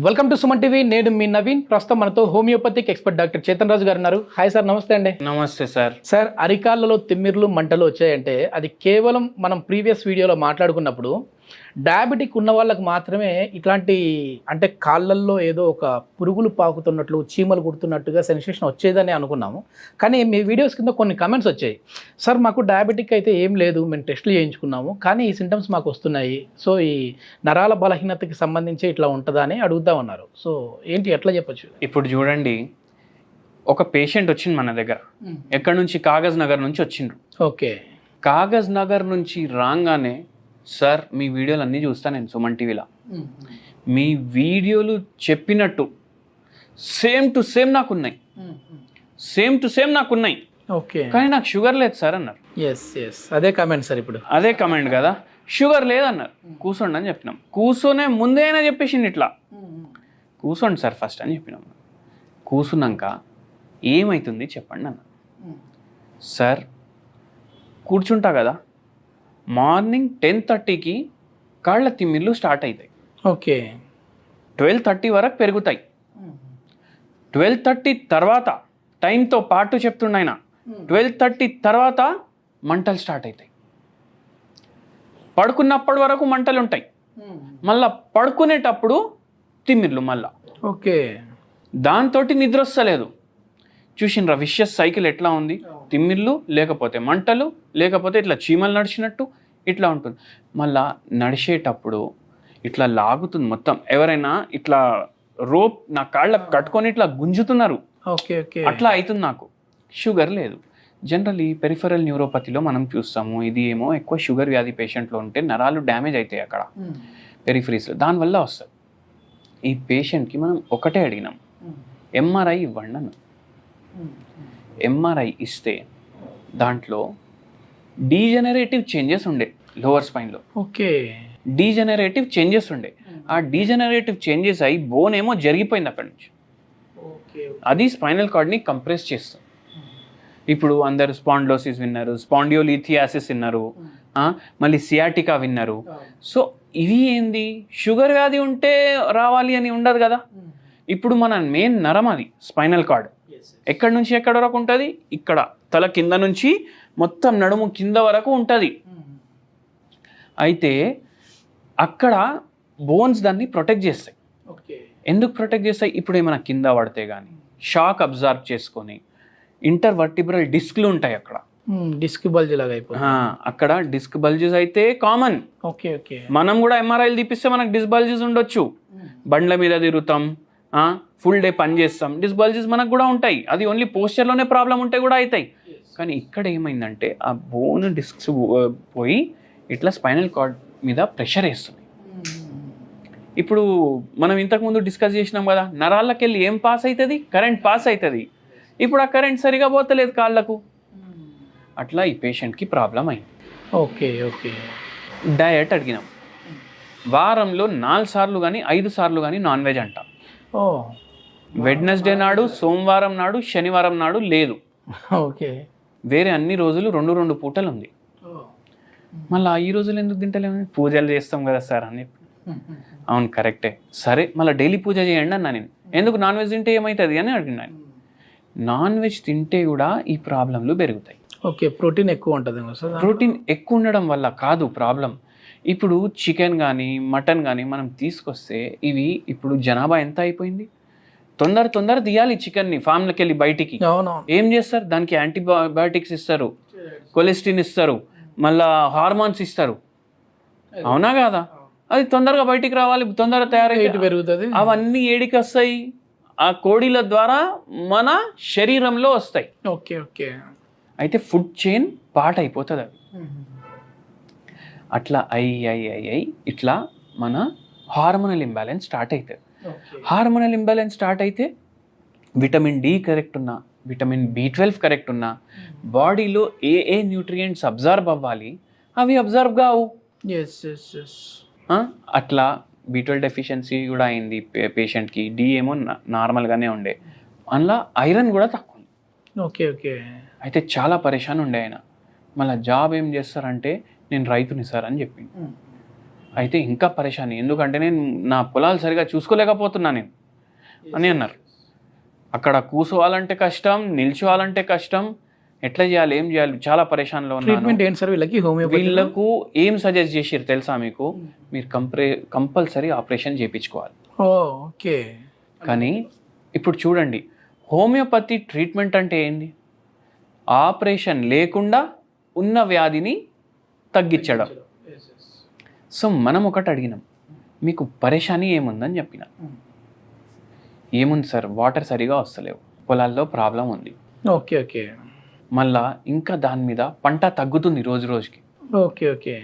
Welcome to Suman TV. నేను మీ నవీన్. ప్రస్తుతం మనతో హోమియోపతిక్ ఎక్స్పర్ట్ డాక్టర్ చేతన్ రాజు గారు ఉన్నారు. హాయ్ సార్, నమస్తే అండి. నమస్తే సార్. సార్, అరికాళ్ళలో తిమ్మిర్లు మంటలు వచ్చాయంటే అది కేవలం మనం ప్రీవియస్ వీడియోలో మాట్లాడుకున్నప్పుడు డయాబెటిక్ ఉన్న వాళ్ళకి మాత్రమే ఇట్లాంటి, అంటే కాళ్ళల్లో ఏదో ఒక పురుగులు పాకుతున్నట్లు, చీమలు కుడుతున్నట్టుగా సెన్సేషన్ వచ్చేదని అనుకున్నాము. కానీ మీ వీడియోస్ కింద కొన్ని కమెంట్స్ వచ్చాయి. సార్, మాకు డయాబెటిక్ అయితే ఏం లేదు, మేము టెస్టులు చేయించుకున్నాము, కానీ ఈ సింటమ్స్ మాకు వస్తున్నాయి. సో ఈ నరాల బలహీనతకి సంబంధించి ఇట్లా ఉంటుందా అని అడుగుతామన్నారు. సో ఏంటి, ఎట్లా చెప్పచ్చు? ఇప్పుడు చూడండి, ఒక పేషెంట్ వచ్చింది మన దగ్గర. ఎక్కడి నుంచి? కాగజ్ నగర్ నుంచి వచ్చిండ్రు. ఓకే. కాగజ్ నగర్ నుంచి రాగానే, సార్ మీ వీడియోలు అన్నీ చూస్తాను నేను సుమన్ టీవీలో, మీ వీడియోలు చెప్పినట్టు సేమ్ టు సేమ్ నాకున్నాయి, సేమ్ టు సేమ్ నాకున్నాయి. ఓకే. కానీ నాకు షుగర్ లేదు సార్ అన్నారు. ఎస్, అదే కామెంట్ సార్. ఇప్పుడు అదే కమెంట్ కదా, షుగర్ లేదన్నారు. కూర్చోండి అని చెప్పినాం. కూర్చొనే ముందే అయినా చెప్పేసింది ఇట్లా, కూర్చోండి సార్ ఫస్ట్ అని చెప్పినాం. కూర్చున్నాక ఏమవుతుంది చెప్పండి అన్న. సార్ కూర్చుంటా కదా, మార్నింగ్ 10:30కి కాళ్ళ తిమ్మిర్లు స్టార్ట్ అవుతాయి. ఓకే. 12:30 వరకు పెరుగుతాయి. 12:30 తర్వాత టైంతో పాటు చెప్తుండ ఆయన, 12:30 తర్వాత మంటలు స్టార్ట్ అవుతాయి. పడుకున్నప్పటి వరకు మంటలు ఉంటాయి, మళ్ళా పడుకునేటప్పుడు తిమ్మిర్లు మళ్ళా. ఓకే. దాంతో నిద్ర వస్తలేదు. చూసినరా విషయస్ సైకిల్ ఎట్లా ఉంది? తిమ్మిర్లు, లేకపోతే మంటలు, లేకపోతే ఇట్లా చీమలు నడిచినట్టు ఇట్లా ఉంటుంది. మళ్ళా నడిచేటప్పుడు ఇట్లా లాగుతుంది మొత్తం. ఎవరైనా ఇట్లా రోప్ నా కాళ్ళకు కట్టుకొని ఇట్లా గుంజుతున్నారు. ఓకే. ఓకే. అట్లా అవుతుంది నాకు. షుగర్ లేదు. జనరల్లీ పెరిఫెరల్ న్యూరోపతిలో మనం చూస్తాము, ఇది ఏమో ఎక్కువ షుగర్ వ్యాధి పేషెంట్లో ఉంటే నరాలు డ్యామేజ్ అవుతాయి అక్కడ పెరిఫరీస్లో, దానివల్ల వస్తుంది. ఈ పేషెంట్కి మనం ఒకటే అడిగినాం, ఎంఆర్ఐ ఇవ్వండి అన్న. ఎంఆర్ఐ ఇస్తే దాంట్లో డీజనరేటివ్ చేంజెస్ ఉండే లోవర్ స్పైన్లో. ఓకే. డీజనరేటివ్ చేంజెస్ ఉండే. ఆ డీజనరేటివ్ చేంజెస్ అయ్యి బోన్ ఏమో జరిగిపోయింది అక్కడి నుంచి. అది స్పైనల్ కార్డ్ని కంప్రెస్ చేస్తుంది. ఇప్పుడు అందరు స్పాండ్లోసిస్ విన్నారు, స్పాండియోలిథియాసిస్ విన్నారు, మళ్ళీ సియాటికా విన్నారు. సో ఇవి ఏంది, షుగర్ వ్యాధి ఉంటే రావాలి అని ఉండదు కదా. ఇప్పుడు మన మెయిన్ నరం అది స్పైనల్ కార్డ్. ఎక్కడి నుంచి ఎక్కడి వరకు ఉంటుంది? ఇక్కడ తల కింద నుంచి మొత్తం నడుము కింద వరకు ఉంటుంది. అయితే అక్కడ బోన్స్ దాన్ని ప్రొటెక్ట్ చేస్తాయి. ఎందుకు ప్రొటెక్ట్ చేస్తాయి? ఇప్పుడు ఏమైనా కింద పడితే కానీ షాక్ అబ్జర్వ్ చేసుకొని ఇంటర్వర్టిబ్రల్ డిస్క్లు ఉంటాయి అక్కడ. డిస్క్ బల్జ్ లాగా అయిపోతుంది. అక్కడ డిస్క్ బల్జెస్ అయితే కామన్. ఓకే. ఓకే. మనం కూడా ఎంఆర్ఐలు తీపిస్తే మనకు డిస్క్ బల్జెస్ ఉండొచ్చు. బండ్ల మీద తిరుగుతాం, ఫుల్ డే పని చేస్తాం, డిస్క్ బల్జెస్ మనకు కూడా ఉంటాయి. అది ఓన్లీ పోస్చర్లోనే ప్రాబ్లం ఉంటే కూడా అవుతాయి. కానీ ఇక్కడ ఏమైందంటే ఆ బోన్ డిస్క్స్ పోయి ఇట్లా స్పైనల్ కార్డ్ మీద ప్రెషర్ వేస్తుంది. ఇప్పుడు మనం ఇంతకుముందు డిస్కస్ చేసినాం కదా, నరాళ్ళకి వెళ్ళి ఏం పాస్ అవుతుంది? కరెంట్ పాస్ అవుతుంది. ఇప్పుడు ఆ కరెంట్ సరిగా పోతలేదు కాళ్ళకు. అట్లా ఈ పేషెంట్కి ప్రాబ్లం అయింది. ఓకే. ఓకే. డయట్ అడిగినాం. వారంలో 4 సార్లు కానీ 5 సార్లు కానీ నాన్ వెజ్ అంట. వెడ్నెస్డే నాడు, సోమవారం నాడు, శనివారం నాడు లేదు. ఓకే. వేరే అన్ని రోజులు 2 పూటలు ఉంది. మళ్ళీ ఈ రోజులు ఎందుకు తింటలేము? పూజలు చేస్తాం కదా సార్ అని చెప్పి. అవును, కరెక్టే. సరే మళ్ళీ డైలీ పూజ చేయండి అన్నా నేను. ఎందుకు నాన్ వెజ్ తింటే ఏమవుతుంది అని అడిగినాను. నాన్ వెజ్ తింటే కూడా ఈ ప్రాబ్లంలు పెరుగుతాయి. ఓకే. ప్రోటీన్ ఎక్కువ ఉంటుంది సార్. ప్రోటీన్ ఎక్కువ ఉండడం వల్ల కాదు ప్రాబ్లం. ఇప్పుడు చికెన్ కానీ మటన్ కానీ మనం తీసుకొస్తే ఇవి ఇప్పుడు జనాభా ఎంత అయిపోయింది? తొందర తీయాలి చికెన్ని ఫామ్లోకి వెళ్ళి బయటికి. ఏం చేస్తారు? దానికి యాంటీబయాటిక్స్ ఇస్తారు, కొలెస్ట్రిన్ ఇస్తారు, మళ్ళా హార్మోన్స్ ఇస్తారు. అవునా కాదా? అది తొందరగా బయటికి రావాలి, తొందరగా తయారయ్యి పెరుగుతుంది. అవన్నీ ఏడికి వస్తాయి? ఆ కోడిల ద్వారా మన శరీరంలో వస్తాయి. ఓకే. ఓకే. అయితే ఫుడ్ చైన్ పార్ట్ అయిపోతుంది అది. అట్లా అయ్యి ఇట్లా మన హార్మోనల్ ఇంబ్యాలెన్స్ స్టార్ట్ అవుతుంది. హార్మోనల్ ఇంబ్యాలెన్స్ స్టార్ట్ అయితే విటమిన్ డి కరెక్ట్ ఉన్నా, విటమిన్ B12 కరెక్ట్ ఉన్నా, బాడీలో ఏ న్యూట్రియంట్స్ అబ్జర్వ్ అవ్వాలి అవి అబ్జర్వ్ కావు. అట్లా B12 డెఫిషియన్సీ కూడా అయింది పేషెంట్కి. డి ఏమో నార్మల్గానే ఉండే, అందులో ఐరన్ కూడా తక్కువ ఉంది. ఓకే. ఓకే. అయితే చాలా పరేషాన్ ఉండే ఆయన. మళ్ళీ జాబ్ ఏం చేస్తారంటే నేను రైతుని సార్ అని చెప్పింది. అయితే ఇంకా పరేషాని, ఎందుకంటే నేను నా పొలాలు సరిగా చూసుకోలేకపోతున్నా నేను అని అన్నారు. అక్కడ కూర్చోవాలంటే కష్టం, నిల్చోవాలంటే కష్టం, ఎట్లా చేయాలి, ఏం చేయాలి, చాలా పరేషాన్లో ఉన్నాను. ట్రీట్మెంట్ ఏంటి సార్ వీళ్ళకి? వీళ్ళకు ఏం సజెస్ట్ చేసిరు తెలుసా మీకు? మీరు కంపల్సరీ ఆపరేషన్ చేయించుకోవాలి. ఓకే. కానీ ఇప్పుడు చూడండి, హోమియోపతి ట్రీట్మెంట్ అంటే ఏంది? ఆపరేషన్ లేకుండా ఉన్న వ్యాధిని తగ్గించడం. సో మనం ఒకటి అడిగినాం, మీకు పరేషాని ఏముందని చెప్పిన. ఏముంది సార్, వాటర్ సరిగా వస్తలేవు, పొలాల్లో ప్రాబ్లం ఉంది. Okay okay. మళ్ళా ఇంకా దాని మీద పంట తగ్గుతుంది రోజు రోజుకి. Okay okay.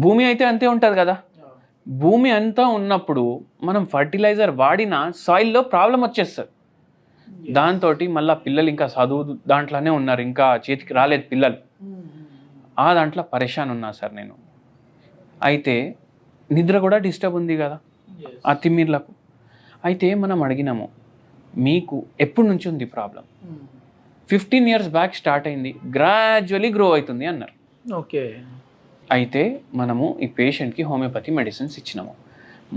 భూమి అయితే అంతే ఉంటుంది కదా. భూమి అంతా ఉన్నప్పుడు మనం ఫర్టిలైజర్ వాడినా సాయిల్లో ప్రాబ్లం వచ్చేస్తుంది. దాంతో మళ్ళీ పిల్లలు ఇంకా చదువు దాంట్లోనే ఉన్నారు, ఇంకా చేతికి రాలేదు పిల్లలు. ఆ దాంట్లో పరేషాన్ ఉన్నా సార్ నేను. అయితే నిద్ర కూడా డిస్టర్బ్ ఉంది కదా ఆ తిమ్మిర్లకు. అయితే మనం అడిగినాము, మీకు ఎప్పటి నుంచి ఉంది ప్రాబ్లం? 15 years బ్యాక్ స్టార్ట్ అయింది, గ్రాడ్యువలీ గ్రో అవుతుంది అన్నారు. ఓకే. అయితే మనము ఈ పేషెంట్కి హోమియోపతి మెడిసిన్స్ ఇచ్చినాము.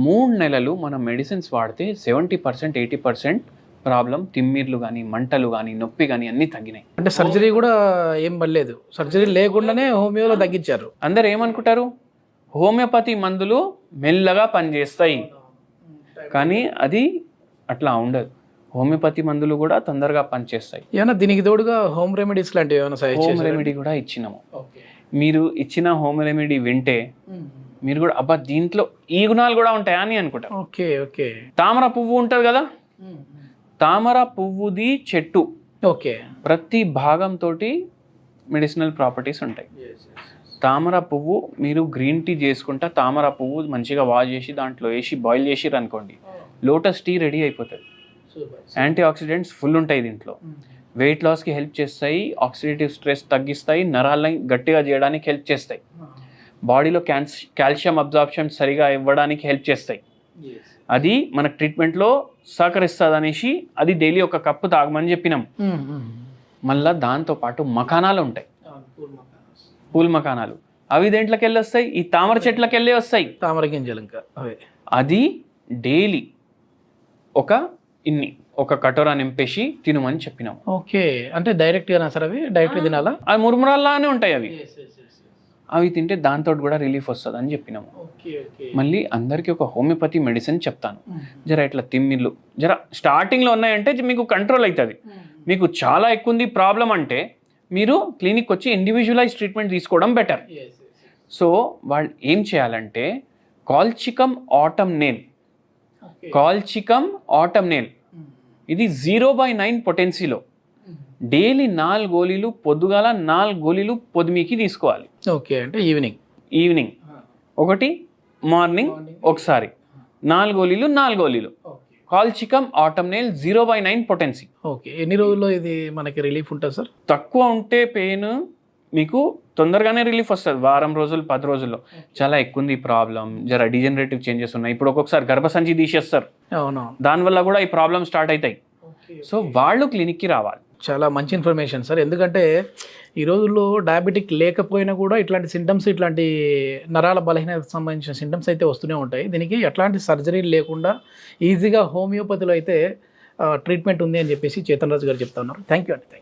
3 నెలలు మనం మెడిసిన్స్ వాడితే 70% 80% ప్రాబ్లం, తిమ్మిర్లు కానీ, మంటలు కానీ, నొప్పి కానీ అన్నీ తగ్గినాయి. అంటే సర్జరీ కూడా ఏం పడలేదు, సర్జరీ లేకుండానే హోమియోలో తగ్గించారు. అందరు ఏమనుకుంటారు, హోమియోపతి మందులు మెల్లగా పనిచేస్తాయి, కానీ అది అట్లా ఉండదు. హోమియోపతి మందులు కూడా తొందరగా పనిచేస్తాయి. ఏమన్నా దీనికి తోడుగా హోమ్ రెమెడీస్ లాంటివి ఏమైనా సజెస్ట్ హోమ్ రెమెడీ కూడా ఇచ్చినాము. మీరు ఇచ్చిన హోమ్ రెమెడీ వింటే మీరు కూడా అబ్బా దీంట్లో ఈ గుణాలు కూడా ఉంటాయా అని అనుకుంటారు. Okay okay. తామర పువ్వు ఉంటుంది కదా, తామర పువ్వుది చెట్టు ఓకే, ప్రతి భాగంతో మెడిసినల్ ప్రాపర్టీస్ ఉంటాయి. తామర పువ్వు మీరు గ్రీన్ టీ చేసుకుంటా, తామర పువ్వు మంచిగా వాష్ చేసి దాంట్లో వేసి బాయిల్ చేసిర్రు అనుకోండి, లోటస్ టీ రెడీ అయిపోతుంది. యాంటీ ఆక్సిడెంట్స్ ఫుల్ ఉంటాయి దీంట్లో. వెయిట్ లాస్కి హెల్ప్ చేస్తాయి, ఆక్సిడేటివ్ స్ట్రెస్ తగ్గిస్తాయి, నరాలని గట్టిగా చేయడానికి హెల్ప్ చేస్తాయి, బాడీలో కాల్షియం అబ్జార్ప్షన్ సరిగా ఇవ్వడానికి హెల్ప్ చేస్తాయి. అది మన ట్రీట్మెంట్లో సహకరిస్తుంది అనేసి అది డైలీ ఒక కప్పు తాగమని చెప్పినాం. మళ్ళీ దాంతోపాటు మకానాలు ఉంటాయి, పూల్ మకానాలు. అవి దేంట్లోకి వెళ్ళి వస్తాయి? ఈ తామర చెట్లకి వెళ్ళి వస్తాయి, తామర గింజలు. ఇంకా అది డైలీ ఒక కటోరా నింపేసి తినమని చెప్పినాము. ఓకే. అంటే డైరెక్ట్గా సార్ అవి డైరెక్ట్ తినాలా? అవి మురుమురాల్లానే ఉంటాయి అవి. అవి తింటే దాంతో కూడా రిలీఫ్ వస్తుంది అని చెప్పినాము. మళ్ళీ అందరికీ ఒక హోమియోపతి మెడిసిన్ చెప్తాను. జర ఇట్లా తిమ్మిళ్ళు జర స్టార్టింగ్లో ఉన్నాయంటే మీకు కంట్రోల్ అవుతుంది. మీకు చాలా ఎక్కువ ఉంది ప్రాబ్లం అంటే మీరు క్లినిక్ వచ్చి ఇండివిజువలైజ్ ట్రీట్మెంట్ తీసుకోవడం బెటర్. సో వాళ్ళు ఏం చేయాలంటే కాల్చికమ్ ఆటమ్ నేల్ ఇది 0/9 పొటెన్సీలో డైలీ 4 గోళీలు పొద్దుగాల, 4 గోళీలు పొద్దుమీకి తీసుకోవాలి. ఓకే. అంటే ఈవినింగ్ ఒకటి, మార్నింగ్ ఒకసారి, 4 గోళీలు. కాల్చికమ్ ఆటమ్ నేల్ 0/9 పొటెన్సీ. ఓకే. ఎన్ని రోజుల్లో ఇది మనకి రిలీఫ్ ఉంటుంది సార్? తక్కువ ఉంటే పెయిన్ మీకు తొందరగానే రిలీఫ్ వస్తుంది, వారం రోజులు 10 రోజుల్లో. చాలా ఎక్కువ ఉంది ప్రాబ్లం, జర డిజనరేటివ్ చేంజెస్ ఉన్నాయి, ఇప్పుడు ఒక్కొక్కసారి గర్భసంచి తీసేస్తారు, దానివల్ల కూడా ఈ ప్రాబ్లం స్టార్ట్ అవుతాయి. సో వాళ్ళు క్లినిక్కి రావాలి. చాలా మంచి ఇన్ఫర్మేషన్ సార్. ఎందుకంటే ఈ రోజుల్లో డయాబెటిక్ లేకపోయినా కూడా ఇట్లాంటి సింటమ్స్, ఇట్లాంటి నరాల బలహీనతకు సంబంధించిన సింటమ్స్ అయితే వస్తూనే ఉంటాయి. దీనికి ఎట్లాంటి సర్జరీ లేకుండా ఈజీగా హోమియోపతిలో అయితే ట్రీట్మెంట్ ఉంది అని చెప్పేసి చేతన్ రాజు గారు చెప్తా ఉన్నారు. థ్యాంక్ యూ అండి.